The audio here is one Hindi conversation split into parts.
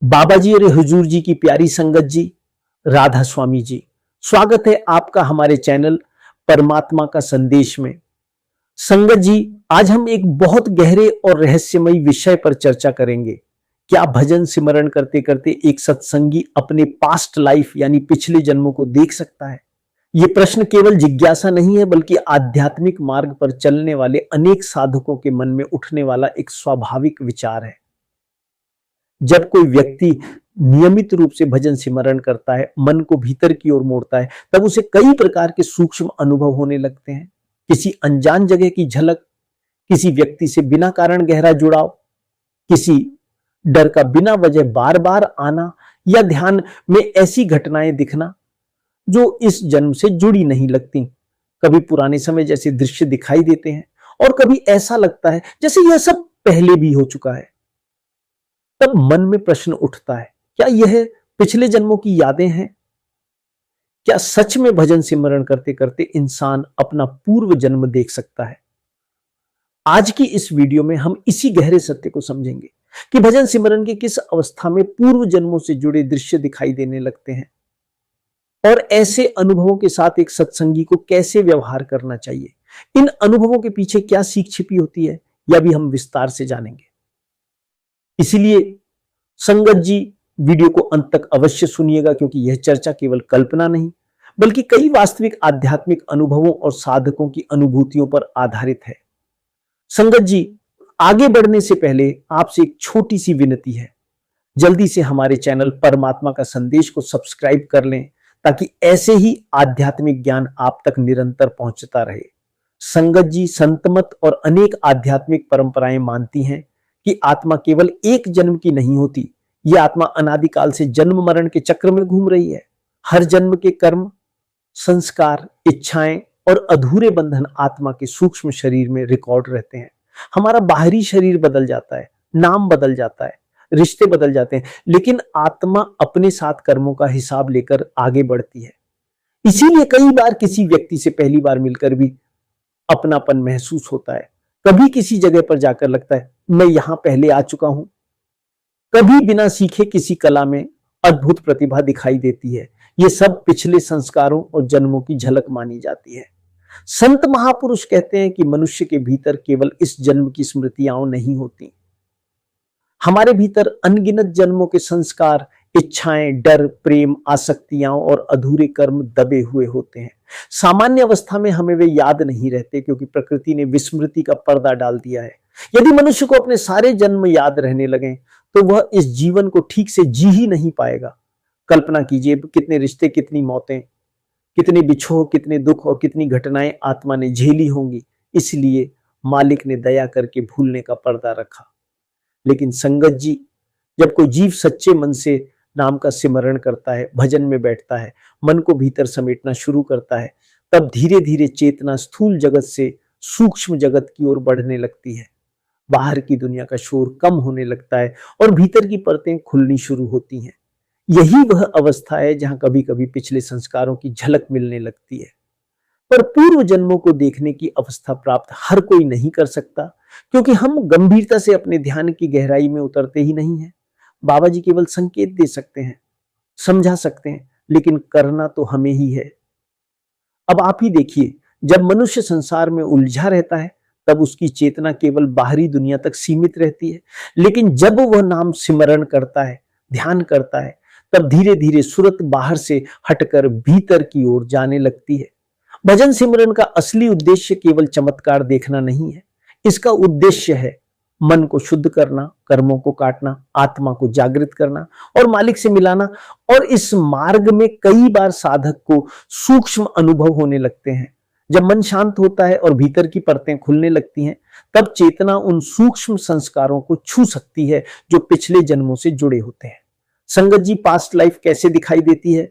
बाबा जी और हुजूर जी की प्यारी संगत जी, राधा स्वामी जी, स्वागत है आपका हमारे चैनल परमात्मा का संदेश में। संगत जी, आज हम एक बहुत गहरे और रहस्यमयी विषय पर चर्चा करेंगे। क्या भजन सिमरण करते करते एक सत्संगी अपने पास्ट लाइफ यानी पिछले जन्मों को देख सकता है? ये प्रश्न केवल जिज्ञासा नहीं है, बल्कि आध्यात्मिक मार्ग पर चलने वाले अनेक साधकों के मन में उठने वाला एक स्वाभाविक विचार है। जब कोई व्यक्ति नियमित रूप से भजन सिमरण करता है, मन को भीतर की ओर मोड़ता है, तब उसे कई प्रकार के सूक्ष्म अनुभव होने लगते हैं। किसी अनजान जगह की झलक, किसी व्यक्ति से बिना कारण गहरा जुड़ाव, किसी डर का बिना वजह बार बार आना, या ध्यान में ऐसी घटनाएं दिखना जो इस जन्म से जुड़ी नहीं लगती। कभी पुराने समय जैसे दृश्य दिखाई देते हैं और कभी ऐसा लगता है जैसे यह सब पहले भी हो चुका है। तब मन में प्रश्न उठता है, क्या यह पिछले जन्मों की यादें हैं? क्या सच में भजन सिमरण करते करते इंसान अपना पूर्व जन्म देख सकता है? आज की इस वीडियो में हम इसी गहरे सत्य को समझेंगे कि भजन सिमरण की किस अवस्था में पूर्व जन्मों से जुड़े दृश्य दिखाई देने लगते हैं और ऐसे अनुभवों के साथ एक सत्संगी को कैसे व्यवहार करना चाहिए। इन अनुभवों के पीछे क्या सीख छिपी होती है, यह भी हम विस्तार से जानेंगे। इसलिए संगत जी, वीडियो को अंत तक अवश्य सुनिएगा, क्योंकि यह चर्चा केवल कल्पना नहीं बल्कि कई वास्तविक आध्यात्मिक अनुभवों और साधकों की अनुभूतियों पर आधारित है। संगत जी, आगे बढ़ने से पहले आपसे एक छोटी सी विनती है। जल्दी से हमारे चैनल परमात्मा का संदेश को सब्सक्राइब कर लें, ताकि ऐसे ही आध्यात्मिक ज्ञान आप तक निरंतर पहुंचता रहे। संगत जी, संतमत और अनेक आध्यात्मिक परंपराएं मानती हैं कि आत्मा केवल एक जन्म की नहीं होती। यह आत्मा अनादिकाल से जन्म मरण के चक्र में घूम रही है। हर जन्म के कर्म, संस्कार, इच्छाएं और अधूरे बंधन आत्मा के सूक्ष्म शरीर में रिकॉर्ड रहते हैं। हमारा बाहरी शरीर बदल जाता है, नाम बदल जाता है, रिश्ते बदल जाते हैं, लेकिन आत्मा अपने साथ कर्मों का हिसाब लेकर आगे बढ़ती है। इसीलिए कई बार किसी व्यक्ति से पहली बार मिलकर भी अपनापन महसूस होता है। कभी किसी जगह पर जाकर लगता है मैं यहां पहले आ चुका हूं। कभी बिना सीखे किसी कला में अद्भुत प्रतिभा दिखाई देती है। ये सब पिछले संस्कारों और जन्मों की झलक मानी जाती है। संत महापुरुष कहते हैं कि मनुष्य के भीतर केवल इस जन्म की स्मृतियां नहीं होती। हमारे भीतर अनगिनत जन्मों के संस्कार, इच्छाएं, डर, प्रेम, आसक्तियां और अधूरे कर्म दबे हुए होते हैं। सामान्य अवस्था में हमें वे याद नहीं रहते, क्योंकि प्रकृति ने विस्मृति का पर्दा डाल दिया है। यदि मनुष्य को अपने सारे जन्म याद रहने लगे तो वह इस जीवन को ठीक से जी ही नहीं पाएगा। कल्पना कीजिए, कितने रिश्ते, कितनी मौतें, कितने बिछोह, कितने दुख और कितनी घटनाएं आत्मा ने झेली होंगी। इसलिए मालिक ने दया करके भूलने का पर्दा रखा। लेकिन संगत जी, जब कोई जीव सच्चे मन से नाम का सिमरण करता है, भजन में बैठता है, मन को भीतर समेटना शुरू करता है, तब धीरे धीरे चेतना स्थूल जगत से सूक्ष्म जगत की ओर बढ़ने लगती है। बाहर की दुनिया का शोर कम होने लगता है और भीतर की परतें खुलनी शुरू होती हैं। यही वह अवस्था है जहां कभी कभी पिछले संस्कारों की झलक मिलने लगती है। पर पूर्व जन्मों को देखने की अवस्था प्राप्त हर कोई नहीं कर सकता, क्योंकि हम गंभीरता से अपने ध्यान की गहराई में उतरते ही नहीं है। बाबा जी केवल संकेत दे सकते हैं, समझा सकते हैं, लेकिन करना तो हमें ही है। अब आप ही देखिए, जब मनुष्य संसार में उलझा रहता है तब उसकी चेतना केवल बाहरी दुनिया तक सीमित रहती है। लेकिन जब वह नाम सिमरण करता है, ध्यान करता है, तब धीरे धीरे सूरत बाहर से हटकर भीतर की ओर जाने लगती है। भजन सिमरन का असली उद्देश्य केवल चमत्कार देखना नहीं है। इसका उद्देश्य है मन को शुद्ध करना, कर्मों को काटना, आत्मा को जागृत करना और मालिक से मिलाना। और इस मार्ग में कई बार साधक को सूक्ष्म अनुभव होने लगते हैं। जब मन शांत होता है और भीतर की परतें खुलने लगती हैं, तब चेतना उन सूक्ष्म संस्कारों को छू सकती है जो पिछले जन्मों से जुड़े होते हैं। संगत जी, पास्ट लाइफ कैसे दिखाई देती है?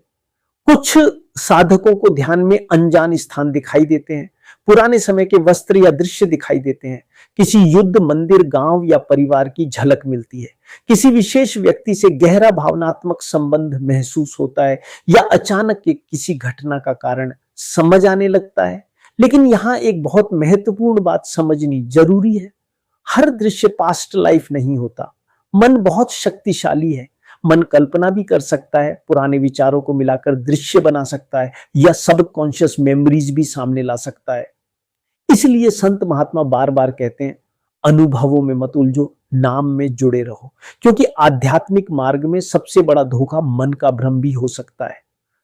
कुछ साधकों को ध्यान में अनजान स्थान दिखाई देते हैं, पुराने समय के वस्त्र या दृश्य दिखाई देते हैं, किसी युद्ध, मंदिर, गांव या परिवार की झलक मिलती है, किसी विशेष व्यक्ति से गहरा भावनात्मक संबंध महसूस होता है, या अचानक के किसी घटना का कारण समझ आने लगता है। लेकिन यहां एक बहुत महत्वपूर्ण बात समझनी जरूरी है। हर दृश्य पास्ट लाइफ नहीं होता। मन बहुत शक्तिशाली है। मन कल्पना भी कर सकता है, पुराने विचारों को मिलाकर दृश्य बना सकता है या सबकॉन्शियस मेमोरीज भी सामने ला सकता है। इसलिए संत महात्मा बार बार कहते हैं, अनुभवों में मत उलझो, नाम में जुड़े रहो, क्योंकि आध्यात्मिक मार्ग में सबसे बड़ा धोखा मन का भ्रम भी हो सकता है।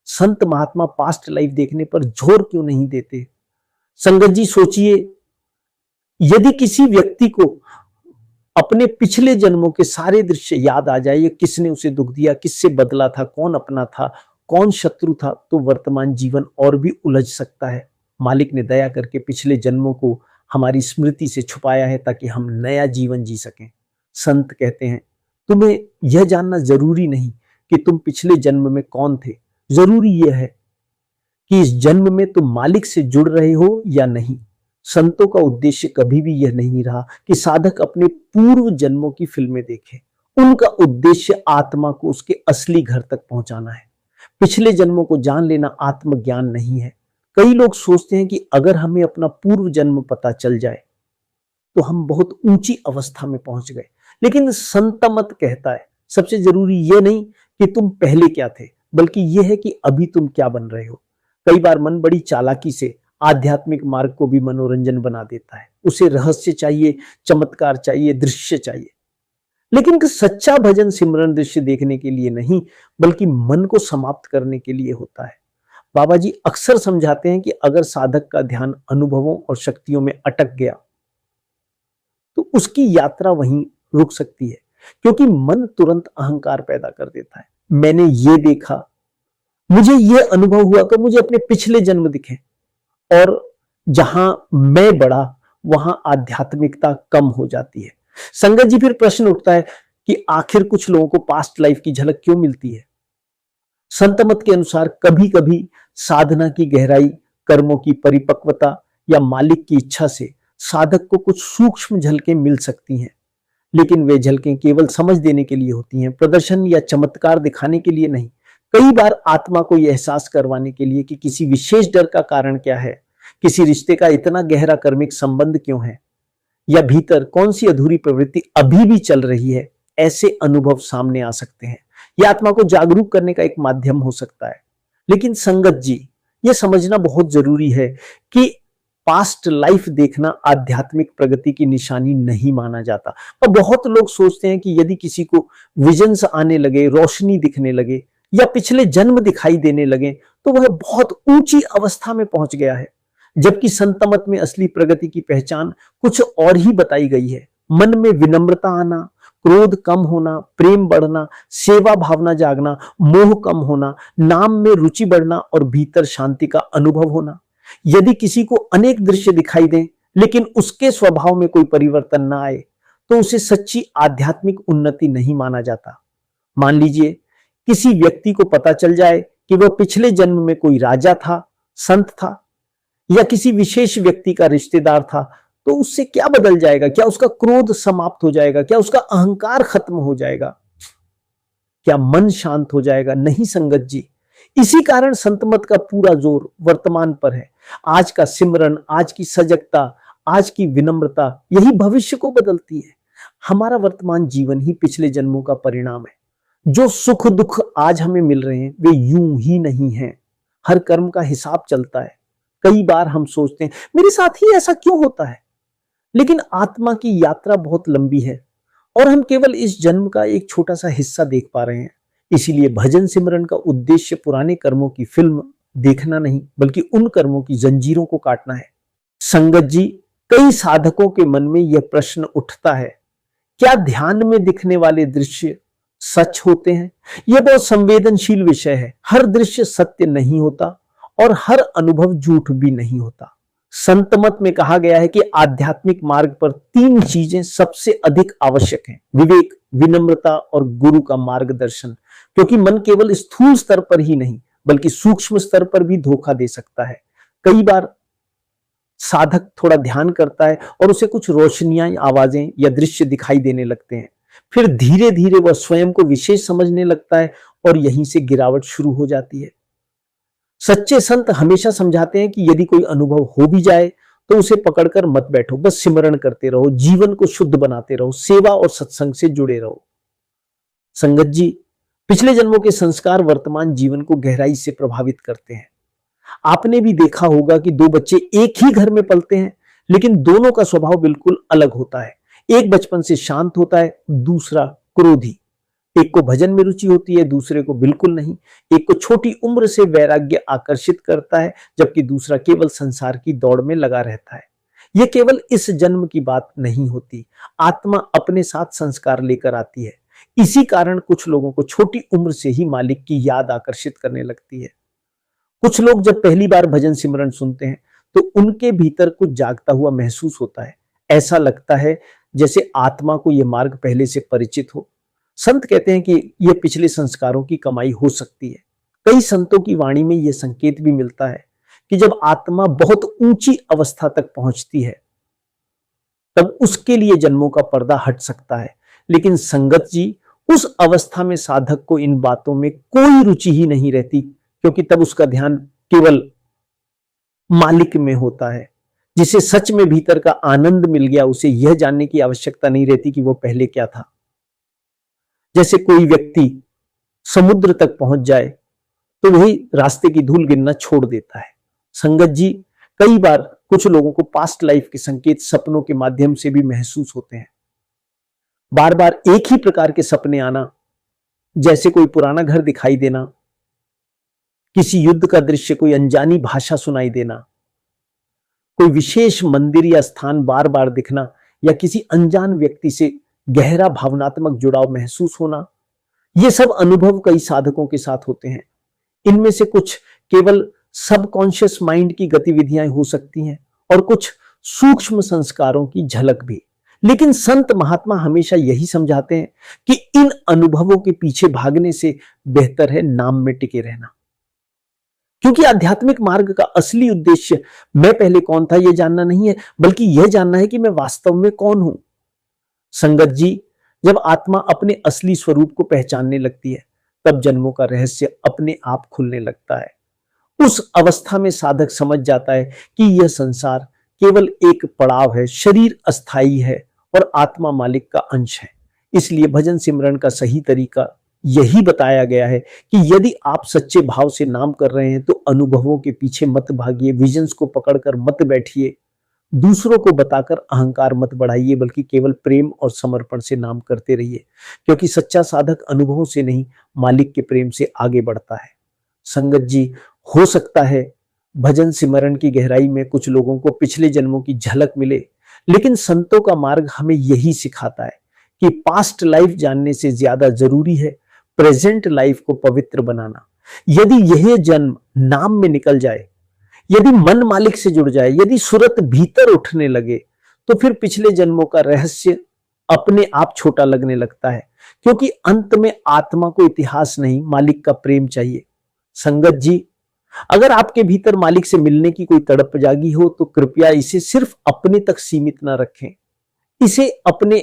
संत महात्मा पास्ट लाइफ देखने पर जोर क्यों नहीं देते? संगत जी सोचिए, यदि किसी व्यक्ति को अपने पिछले जन्मों के सारे दृश्य याद आ जाए, किसने उसे दुख दिया, किससे बदला था, कौन अपना था, कौन शत्रु था, तो वर्तमान जीवन और भी उलझ सकता है। मालिक ने दया करके पिछले जन्मों को हमारी स्मृति से छुपाया है ताकि हम नया जीवन जी सकें। संत कहते हैं, तुम्हें यह जानना जरूरी नहीं कि तुम पिछले जन्म में कौन थे, जरूरी यह है कि इस जन्म में तुम मालिक से जुड़ रहे हो या नहीं। संतों का उद्देश्य कभी भी यह नहीं रहा कि साधक अपने पूर्व जन्मों की फिल्में देखे। उनका उद्देश्य आत्मा को उसके असली घर तक पहुंचाना है। पिछले जन्मों को जान लेना आत्मज्ञान नहीं है। कई लोग सोचते हैं कि अगर हमें अपना पूर्व जन्म पता चल जाए तो हम बहुत ऊंची अवस्था में पहुंच गए, लेकिन संत मत कहता है सबसे जरूरी यह नहीं कि तुम पहले क्या थे, बल्कि यह है कि अभी तुम क्या बन रहे हो। कई बार मन बड़ी चालाकी से आध्यात्मिक मार्ग को भी मनोरंजन बना देता है। उसे रहस्य चाहिए, चमत्कार चाहिए, दृश्य चाहिए, लेकिन सच्चा भजन सिमरन दृश्य देखने के लिए नहीं, बल्कि मन को समाप्त करने के लिए होता है। बाबा जी अक्सर समझाते हैं कि अगर साधक का ध्यान अनुभवों और शक्तियों में अटक गया तो उसकी यात्रा वहीं रुक सकती है, क्योंकि मन तुरंत अहंकार पैदा कर देता है। मैंने ये देखा, मुझे ये अनुभव हुआ कि मुझे अपने पिछले जन्म दिखे, और जहां मैं बढ़ा वहां आध्यात्मिकता कम हो जाती है। संगत जी फिर प्रश्न उठता है कि आखिर कुछ लोगों को पास्ट लाइफ की झलक क्यों मिलती है? संत मत के अनुसार कभी कभी साधना की गहराई, कर्मों की परिपक्वता या मालिक की इच्छा से साधक को कुछ सूक्ष्म झलकें मिल सकती हैं, लेकिन वे झलकें केवल समझ देने के लिए होती हैं, प्रदर्शन या चमत्कार दिखाने के लिए नहीं। कई बार आत्मा को यह एहसास करवाने के लिए कि किसी विशेष डर का कारण क्या है, किसी रिश्ते का इतना गहरा कर्मिक संबंध क्यों है, या भीतर कौन सी अधूरी प्रवृत्ति अभी भी चल रही है, ऐसे अनुभव सामने आ सकते हैं। यह आत्मा को जागरूक करने का एक माध्यम हो सकता है। लेकिन संगत जी, यह समझना बहुत जरूरी है कि पास्ट लाइफ देखना आध्यात्मिक प्रगति की निशानी नहीं माना जाता। और बहुत लोग सोचते हैं कि यदि किसी को विजन्स आने लगे, रोशनी दिखने लगे या पिछले जन्म दिखाई देने लगे तो वह बहुत ऊंची अवस्था में पहुंच गया है, जबकि संत मत में असली प्रगति की पहचान कुछ और ही बताई गई है। मन में विनम्रता आना, क्रोध कम होना, प्रेम बढ़ना, सेवा भावना जागना, मोह कम होना, नाम में रुचि बढ़ना और भीतर शांति का अनुभव होना। यदि किसी को अनेक दृश्य दिखाई दें लेकिन उसके स्वभाव में कोई परिवर्तन ना आए तो उसे सच्ची आध्यात्मिक उन्नति नहीं माना जाता। मान लीजिए किसी व्यक्ति को पता चल जाए कि वह पिछले जन्म में कोई राजा था, संत था या किसी विशेष व्यक्ति का रिश्तेदार था, तो उससे क्या बदल जाएगा? क्या उसका क्रोध समाप्त हो जाएगा? क्या उसका अहंकार खत्म हो जाएगा? क्या मन शांत हो जाएगा? नहीं संगत जी। इसी कारण संत मत का पूरा जोर वर्तमान पर है। आज का सिमरन, आज की सजगता, आज की विनम्रता, यही भविष्य को बदलती है। हमारा वर्तमान जीवन ही पिछले जन्मों का परिणाम है। जो सुख दुख आज हमें मिल रहे हैं वे यूं ही नहीं हैं। हर कर्म का हिसाब चलता है। कई बार हम सोचते हैं मेरे साथ ही ऐसा क्यों होता है, लेकिन आत्मा की यात्रा बहुत लंबी है और हम केवल इस जन्म का एक छोटा सा हिस्सा देख पा रहे हैं। इसीलिए भजन सिमरन का उद्देश्य पुराने कर्मों की फिल्म देखना नहीं, बल्कि उन कर्मों की जंजीरों को काटना है। संगत जी, कई साधकों के मन में यह प्रश्न उठता है, क्या ध्यान में दिखने वाले दृश्य सच होते हैं? यह बहुत संवेदनशील विषय है। हर दृश्य सत्य नहीं होता और हर अनुभव झूठ भी नहीं होता। संत मत में कहा गया है कि आध्यात्मिक मार्ग पर 3 चीजें सबसे अधिक आवश्यक हैं: विवेक, विनम्रता और गुरु का मार्गदर्शन। क्योंकि मन केवल स्थूल स्तर पर ही नहीं बल्कि सूक्ष्म स्तर पर भी धोखा दे सकता है। कई बार साधक थोड़ा ध्यान करता है और उसे कुछ रोशनियां, आवाजें या दृश्य दिखाई देने लगते हैं। फिर धीरे धीरे वह स्वयं को विशेष समझने लगता है और यहीं से गिरावट शुरू हो जाती है। सच्चे संत हमेशा समझाते हैं कि यदि कोई अनुभव हो भी जाए तो उसे पकड़कर मत बैठो, बस सिमरण करते रहो, जीवन को शुद्ध बनाते रहो, सेवा और सत्संग से जुड़े रहो। संगत जी, पिछले जन्मों के संस्कार वर्तमान जीवन को गहराई से प्रभावित करते हैं। आपने भी देखा होगा कि दो बच्चे एक ही घर में पलते हैं, लेकिन दोनों का स्वभाव बिल्कुल अलग होता है। एक बचपन से शांत होता है, दूसरा क्रोधी। एक को भजन में रुचि होती है, दूसरे को बिल्कुल नहीं। एक को छोटी उम्र से वैराग्य आकर्षित करता है, जबकि दूसरा केवल संसार की दौड़ में लगा रहता है। यह केवल इस जन्म की बात नहीं होती, आत्मा अपने साथ संस्कार लेकर आती है। इसी कारण कुछ लोगों को छोटी उम्र से ही मालिक की याद आकर्षित करने लगती है। कुछ लोग जब पहली बार भजन सिमरन सुनते हैं तो उनके भीतर कुछ जागता हुआ महसूस होता है। ऐसा लगता है जैसे आत्मा को यह मार्ग पहले से परिचित हो। संत कहते हैं कि यह पिछले संस्कारों की कमाई हो सकती है। कई संतों की वाणी में यह संकेत भी मिलता है कि जब आत्मा बहुत ऊंची अवस्था तक पहुंचती है तब उसके लिए जन्मों का पर्दा हट सकता है। लेकिन संगत जी, उस अवस्था में साधक को इन बातों में कोई रुचि ही नहीं रहती, क्योंकि तब उसका ध्यान केवल मालिक में होता है। जिसे सच में भीतर का आनंद मिल गया, उसे यह जानने की आवश्यकता नहीं रहती कि वो पहले क्या था। जैसे कोई व्यक्ति समुद्र तक पहुंच जाए तो वही रास्ते की धूल गिनना छोड़ देता है। संगत जी, कई बार कुछ लोगों को पास्ट लाइफ के संकेत सपनों के माध्यम से भी महसूस होते हैं। बार बार एक ही प्रकार के सपने आना, जैसे कोई पुराना घर दिखाई देना, किसी युद्ध का दृश्य, कोई अनजानी भाषा सुनाई देना, कोई विशेष मंदिर या स्थान बार बार दिखना, या किसी अनजान व्यक्ति से गहरा भावनात्मक जुड़ाव महसूस होना, ये सब अनुभव कई साधकों के साथ होते हैं। इनमें से कुछ केवल सबकॉन्शियस माइंड की गतिविधियां हो सकती हैं और कुछ सूक्ष्म संस्कारों की झलक भी। लेकिन संत महात्मा हमेशा यही समझाते हैं कि इन अनुभवों के पीछे भागने से बेहतर है नाम में टिके रहना। क्योंकि आध्यात्मिक मार्ग का असली उद्देश्य मैं पहले कौन था यह जानना नहीं है, बल्कि यह जानना है कि मैं वास्तव में कौन हूं। संगत जी, जब आत्मा अपने असली स्वरूप को पहचानने लगती है तब जन्मों का रहस्य अपने आप खुलने लगता है। उस अवस्था में साधक समझ जाता है कि यह संसार केवल एक पड़ाव है, शरीर अस्थाई है और आत्मा मालिक का अंश है। इसलिए भजन सिमरन का सही तरीका यही बताया गया है कि यदि आप सच्चे भाव से नाम कर रहे हैं तो अनुभवों के पीछे मत भागिए, विजन्स को पकड़कर मत बैठिए, दूसरों को बताकर अहंकार मत बढ़ाइए, बल्कि केवल प्रेम और समर्पण से नाम करते रहिए। क्योंकि सच्चा साधक अनुभवों से नहीं, मालिक के प्रेम से आगे बढ़ता है। संगत जी, हो सकता है भजन सिमरन की गहराई में कुछ लोगों को पिछले जन्मों की झलक मिले, लेकिन संतों का मार्ग हमें यही सिखाता है कि पास्ट लाइफ जानने से ज्यादा जरूरी है प्रेजेंट लाइफ को पवित्र बनाना। यदि यह जन्म नाम में निकल जाए, यदि मन मालिक से जुड़ जाए, यदि सूरत भीतर उठने लगे, तो फिर पिछले जन्मों का रहस्य अपने आप छोटा लगने लगता है। क्योंकि अंत में आत्मा को इतिहास नहीं, मालिक का प्रेम चाहिए। संगत जी, अगर आपके भीतर मालिक से मिलने की कोई तड़प जागी हो तो कृपया इसे सिर्फ अपने तक सीमित ना रखें, इसे अपने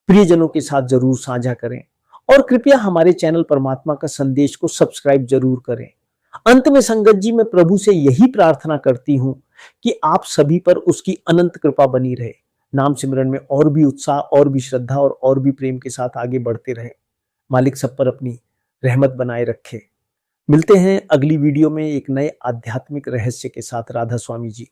प्रियजनों के साथ जरूर साझा करें और कृपया हमारे चैनल परमात्मा का संदेश को सब्सक्राइब जरूर करें। अंत में संगत जी, मैं प्रभु से यही प्रार्थना करती हूं कि आप सभी पर उसकी अनंत कृपा बनी रहे। नाम सिमरन में और भी उत्साह, और भी श्रद्धा और भी प्रेम के साथ आगे बढ़ते रहे। मालिक सब पर अपनी रहमत बनाए रखे। मिलते हैं अगली वीडियो में एक नए आध्यात्मिक रहस्य के साथ। राधा स्वामी जी।